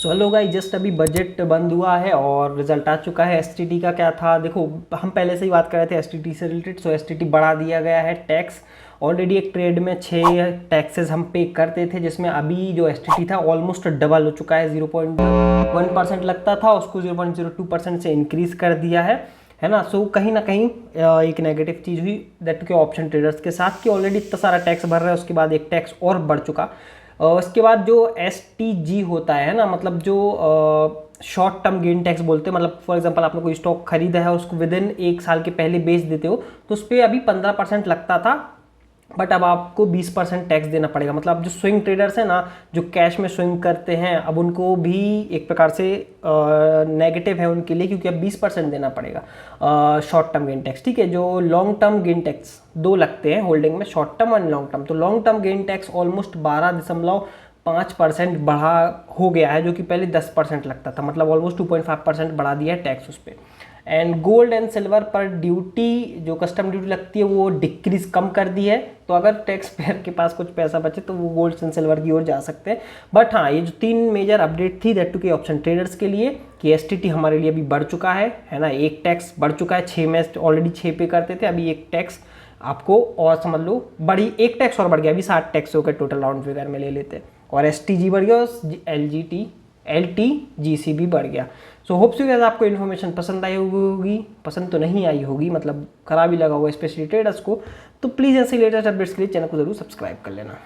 So hello guys, just अभी budget बंद हुआ है और रिजल्ट आ चुका है। एसटीटी का क्या था, देखो हम पहले से ही बात कर रहे थे एसटीटी से रिलेटेड। सो एसटीटी बढ़ा दिया गया है टैक्स। ऑलरेडी एक ट्रेड में 6 टैक्सेस हम पे करते थे, जिसमें अभी जो एसटीटी था ऑलमोस्ट डबल हो चुका है। 0.1% लगता था, उसको 0.02% से इंक्रीज़ कर दिया है ना। सो कहीं ना कहीं एक नेगेटिव चीज़ हुई दैट के ऑप्शन ट्रेडर्स के साथ कि ऑलरेडी इतना सारा टैक्स भर रहा है, उसके बाद एक टैक्स और बढ़ चुका। उसके बाद जो एसटीजी होता है ना, मतलब जो शॉर्ट टर्म गेन टैक्स बोलते हैं, मतलब फॉर एग्जांपल आपने कोई स्टॉक खरीदा है, उसको विद इन 1 साल के पहले बेच देते हो, तो उस पर अभी 15% लगता था, बट अब आपको 20% टैक्स देना पड़ेगा। मतलब जो स्विंग ट्रेडर्स हैं ना, जो कैश में स्विंग करते हैं, अब उनको भी एक प्रकार से नेगेटिव है उनके लिए, क्योंकि अब 20% देना पड़ेगा शॉर्ट टर्म गेन टैक्स। ठीक है, जो लॉन्ग टर्म गेन टैक्स दो लगते हैं होल्डिंग में, शॉर्ट टर्म और लॉन्ग टर्म। तो long term gain tax almost 12.5% बढ़ा हो गया है, जो कि पहले 10% लगता था। मतलब ऑलमोस्ट 2.5% बढ़ा दिया है टैक्स उस पर। एंड गोल्ड एंड सिल्वर पर ड्यूटी, जो कस्टम ड्यूटी लगती है, वो डिक्रीज कम कर दी है। तो अगर टैक्स पेयर के पास कुछ पैसा बचे तो वो गोल्ड एंड सिल्वर की ओर जा सकते हैं। बट हाँ, ये जो 3 मेजर अपडेट थी दैट टू के ऑप्शन ट्रेडर्स के लिए, कि एसटीटी हमारे लिए अभी बढ़ चुका है ना। एक टैक्स बढ़ चुका है, 6 में ऑलरेडी 6 पे करते थे, अभी एक टैक्स आपको और समझ लो बड़ी, एक टैक्स और बढ़ गया, अभी 7 टैक्स होकर टोटल राउंड फिगर में ले लेते हैं। और एसटीजी बढ़ गया और एलटीजीसी भी बढ़ गया। सो होप्स यू गाइस आपको इन्फॉर्मेशन पसंद आई होगी। पसंद तो नहीं आई होगी, मतलब खराब ही लगा होगा स्पेशली ट्रेडर्स को। तो प्लीज़ ऐसे लेटेस्ट अपडेट्स के लिए चैनल को जरूर सब्सक्राइब कर लेना।